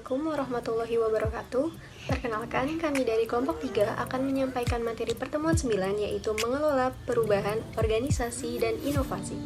Assalamualaikum warahmatullahi wabarakatuh. Perkenalkan, kami dari kelompok 3 akan menyampaikan materi pertemuan 9, yaitu mengelola perubahan, organisasi, dan inovasi.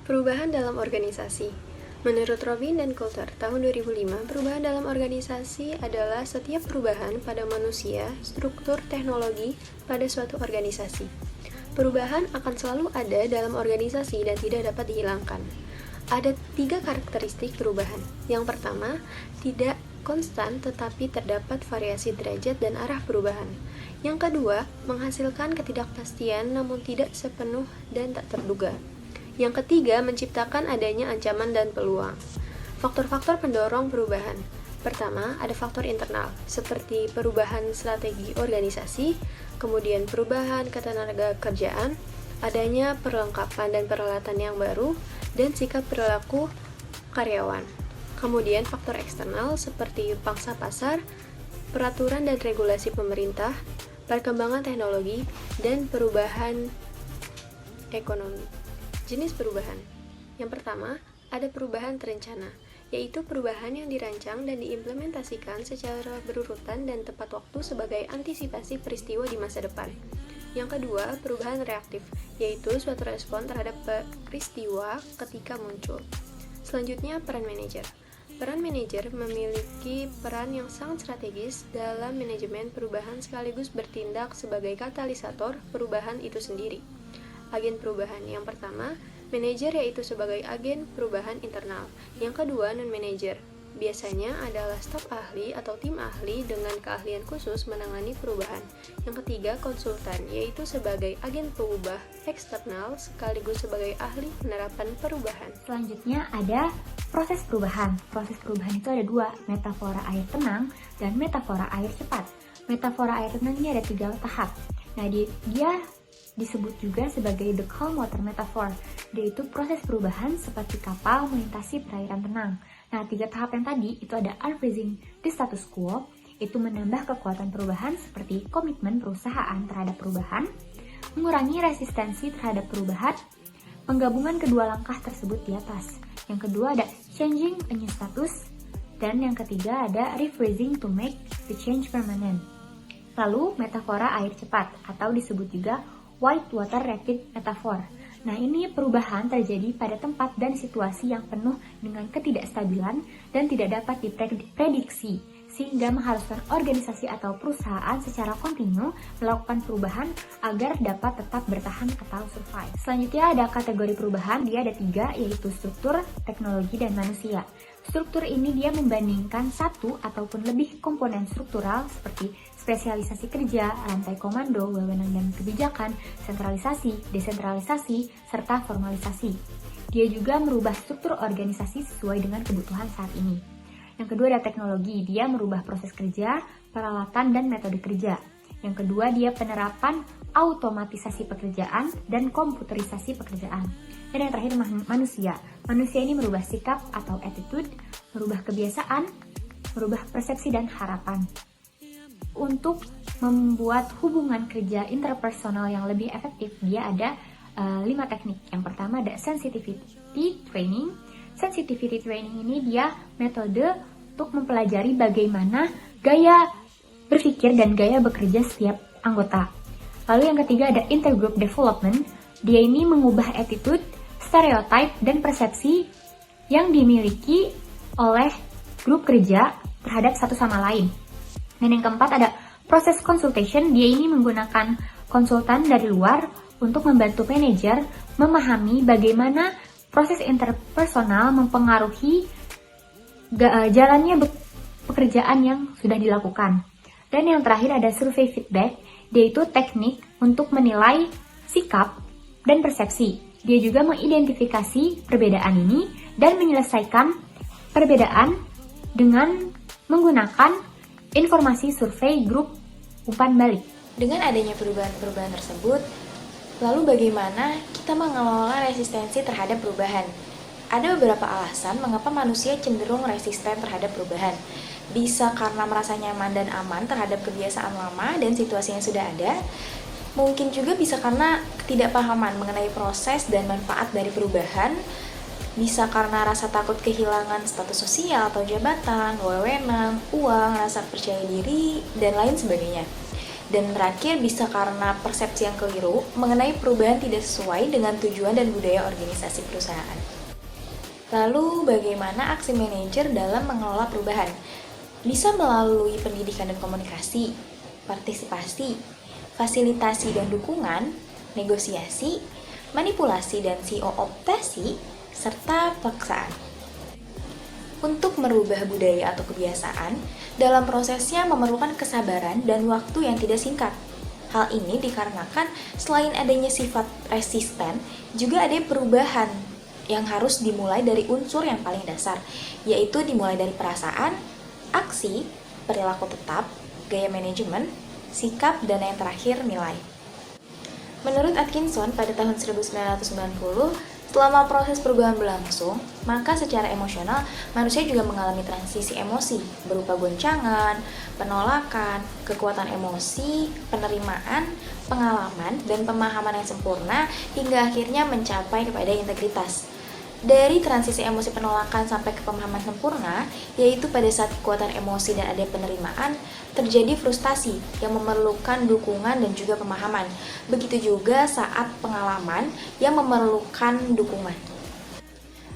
Perubahan dalam organisasi. Menurut Robin dan Coulter tahun 2005, perubahan dalam organisasi adalah setiap perubahan pada manusia, struktur, teknologi pada suatu organisasi. Perubahan akan selalu ada dalam organisasi dan tidak dapat dihilangkan. Ada 3 karakteristik perubahan. Yang pertama, tidak konstan tetapi terdapat variasi derajat dan arah perubahan. Yang kedua, menghasilkan ketidakpastian namun tidak sepenuh dan tak terduga. Yang ketiga, menciptakan adanya ancaman dan peluang. Faktor-faktor pendorong perubahan. Pertama, ada faktor internal, seperti perubahan strategi organisasi, kemudian perubahan ketenaga kerjaan, adanya perlengkapan dan peralatan yang baru, dan sikap perilaku karyawan. Kemudian faktor eksternal, seperti pangsa pasar, peraturan dan regulasi pemerintah, perkembangan teknologi, dan perubahan ekonomi. Jenis perubahan. Yang pertama, ada perubahan terencana, yaitu perubahan yang dirancang dan diimplementasikan secara berurutan dan tepat waktu sebagai antisipasi peristiwa di masa depan. Yang kedua, perubahan reaktif, yaitu suatu respon terhadap peristiwa ketika muncul. Selanjutnya, peran manajer. Peran manajer memiliki peran yang sangat strategis dalam manajemen perubahan sekaligus bertindak sebagai katalisator perubahan itu sendiri. Agen perubahan. Yang pertama, manajer, yaitu sebagai agen perubahan internal. Yang kedua, non-manajer. Biasanya adalah staf ahli atau tim ahli dengan keahlian khusus menangani perubahan. Yang ketiga, konsultan, yaitu sebagai agen perubahan eksternal sekaligus sebagai ahli penerapan perubahan. Selanjutnya ada proses perubahan. Proses perubahan itu ada 2, metafora air tenang dan metafora air cepat. Metafora air tenang ini ada 3 tahap. Nah, dia disebut juga sebagai the calm water metaphor, yaitu proses perubahan seperti kapal melintasi perairan tenang. Nah, 3 tahap yang tadi itu ada unfreezing the status quo, itu menambah kekuatan perubahan seperti komitmen perusahaan terhadap perubahan, mengurangi resistensi terhadap perubahan, penggabungan kedua langkah tersebut di atas. Yang kedua ada changing a new status, dan yang ketiga ada rephrasing to make the change permanent. Lalu metafora air cepat atau disebut juga white water rapid metaphor. Nah, ini perubahan terjadi pada tempat dan situasi yang penuh dengan ketidakstabilan dan tidak dapat diprediksi, sehingga mengharuskan organisasi atau perusahaan secara kontinu melakukan perubahan agar dapat tetap bertahan atau survive. Selanjutnya ada kategori perubahan, dia ada 3, yaitu struktur, teknologi, dan manusia. Struktur ini dia membandingkan satu ataupun lebih komponen struktural seperti spesialisasi kerja, rantai komando, wewenang dan kebijakan, sentralisasi, desentralisasi, serta formalisasi. Dia juga merubah struktur organisasi sesuai dengan kebutuhan saat ini. Yang kedua ada teknologi, dia merubah proses kerja, peralatan, dan metode kerja. Yang kedua dia penerapan automatisasi pekerjaan dan komputerisasi pekerjaan. Dan yang terakhir manusia. Manusia ini merubah sikap atau attitude, merubah kebiasaan, merubah persepsi dan harapan. Untuk membuat hubungan kerja interpersonal yang lebih efektif, dia ada 5 teknik. Yang pertama ada sensitivity training. Sensitivity training ini dia metode untuk mempelajari bagaimana gaya berpikir dan gaya bekerja setiap anggota. Lalu yang ketiga ada intergroup development. Dia ini mengubah attitude, stereotype, dan persepsi yang dimiliki oleh grup kerja terhadap satu sama lain. Dan yang keempat ada proses consultation. Dia ini menggunakan konsultan dari luar untuk membantu manajer memahami bagaimana proses interpersonal mempengaruhi jalannya pekerjaan yang sudah dilakukan. Dan yang terakhir ada survei feedback, yaitu teknik untuk menilai sikap dan persepsi. Dia juga mengidentifikasi perbedaan ini dan menyelesaikan perbedaan dengan menggunakan informasi survei grup umpan balik. Dengan adanya perubahan-perubahan tersebut, lalu bagaimana kita mengelola resistensi terhadap perubahan? Ada beberapa alasan mengapa manusia cenderung resisten terhadap perubahan. Bisa karena merasa nyaman dan aman terhadap kebiasaan lama dan situasi yang sudah ada. Mungkin juga bisa karena ketidakpahaman mengenai proses dan manfaat dari perubahan. Bisa karena rasa takut kehilangan status sosial atau jabatan, wewenang, uang, rasa percaya diri, dan lain sebagainya. Dan terakhir bisa karena persepsi yang keliru mengenai perubahan tidak sesuai dengan tujuan dan budaya organisasi perusahaan. Lalu bagaimana aksi manajer dalam mengelola perubahan? Bisa melalui pendidikan dan komunikasi, partisipasi, fasilitasi dan dukungan, negosiasi, manipulasi dan optasi, serta paksaan. Untuk merubah budaya atau kebiasaan, dalam prosesnya memerlukan kesabaran dan waktu yang tidak singkat. Hal ini dikarenakan selain adanya sifat resisten, juga ada perubahan yang harus dimulai dari unsur yang paling dasar, yaitu dimulai dari perasaan, aksi, perilaku tetap, gaya manajemen, sikap, dan yang terakhir nilai. Menurut Atkinson pada tahun 1990, selama proses perubahan berlangsung, maka secara emosional manusia juga mengalami transisi emosi berupa goncangan, penolakan, kekuatan emosi, penerimaan, pengalaman, dan pemahaman yang sempurna hingga akhirnya mencapai kepada integritas. Dari transisi emosi penolakan sampai ke pemahaman sempurna, yaitu pada saat kekuatan emosi dan ada penerimaan, terjadi frustasi yang memerlukan dukungan dan juga pemahaman. Begitu juga saat pengalaman yang memerlukan dukungan.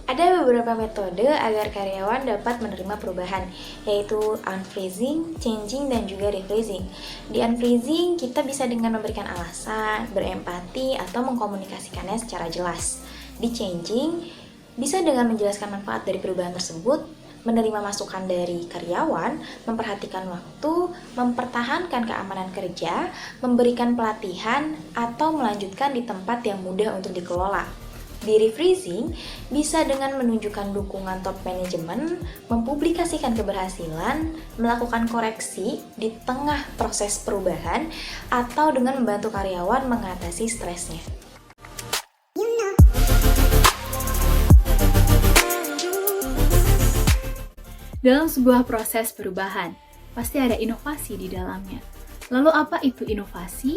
Ada beberapa metode agar karyawan dapat menerima perubahan, yaitu unfreezing, changing, dan juga refreezing. Di unfreezing, kita bisa dengan memberikan alasan, berempati, atau mengkomunikasikannya secara jelas. Di changing, bisa dengan menjelaskan manfaat dari perubahan tersebut, menerima masukan dari karyawan, memperhatikan waktu, mempertahankan keamanan kerja, memberikan pelatihan, atau melanjutkan di tempat yang mudah untuk dikelola. Di refreezing, bisa dengan menunjukkan dukungan top manajemen, mempublikasikan keberhasilan, melakukan koreksi di tengah proses perubahan, atau dengan membantu karyawan mengatasi stresnya. Dalam sebuah proses perubahan, pasti ada inovasi di dalamnya. Lalu apa itu inovasi?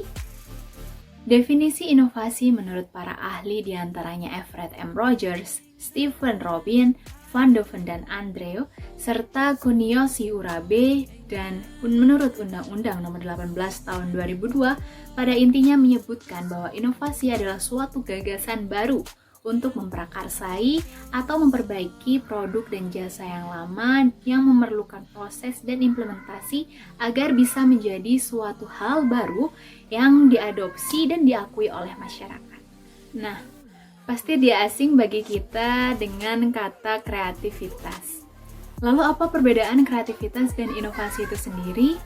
Definisi inovasi menurut para ahli diantaranya Everett M. Rogers, Stephen Robin, Van de Ven dan Andreu, serta Kuniyoshi Urabe, dan menurut Undang-Undang Nomor 18 Tahun 2002, pada intinya menyebutkan bahwa inovasi adalah suatu gagasan baru untuk memprakarsai atau memperbaiki produk dan jasa yang lama yang memerlukan proses dan implementasi agar bisa menjadi suatu hal baru yang diadopsi dan diakui oleh masyarakat. Nah, pasti dia asing bagi kita dengan kata kreativitas. Lalu apa perbedaan kreativitas dan inovasi itu sendiri?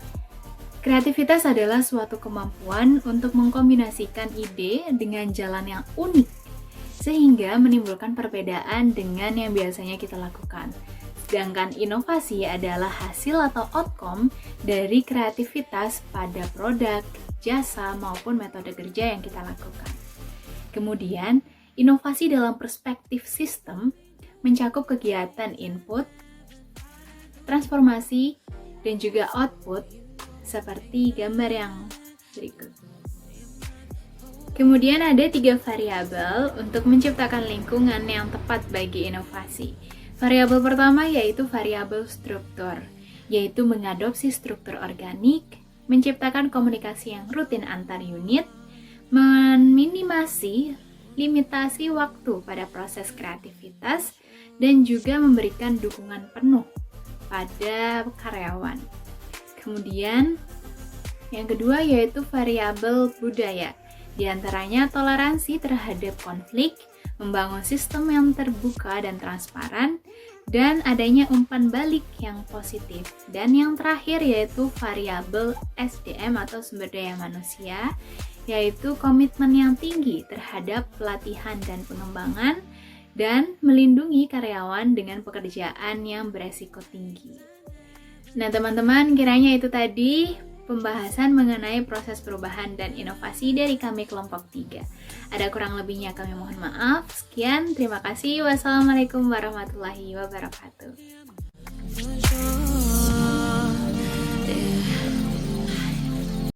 Kreativitas adalah suatu kemampuan untuk mengkombinasikan ide dengan jalan yang unik, sehingga menimbulkan perbedaan dengan yang biasanya kita lakukan. Sedangkan inovasi adalah hasil atau outcome dari kreativitas pada produk, jasa, maupun metode kerja yang kita lakukan. Kemudian, inovasi dalam perspektif sistem mencakup kegiatan input, transformasi, dan juga output seperti gambar yang berikut. Kemudian ada 3 variabel untuk menciptakan lingkungan yang tepat bagi inovasi. Variabel pertama yaitu variabel struktur, yaitu mengadopsi struktur organik, menciptakan komunikasi yang rutin antar unit, meminimasi limitasi waktu pada proses kreativitas, dan juga memberikan dukungan penuh pada karyawan. Kemudian, yang kedua yaitu variabel budaya. Di antaranya toleransi terhadap konflik, membangun sistem yang terbuka dan transparan, dan adanya umpan balik yang positif. Dan yang terakhir yaitu variabel SDM atau sumber daya manusia, yaitu komitmen yang tinggi terhadap pelatihan dan pengembangan, dan melindungi karyawan dengan pekerjaan yang beresiko tinggi. Nah teman-teman, kiranya itu tadi pembahasan mengenai proses perubahan dan inovasi dari kami kelompok 3. Ada kurang lebihnya kami mohon maaf. Sekian, terima kasih. Wassalamualaikum warahmatullahi wabarakatuh.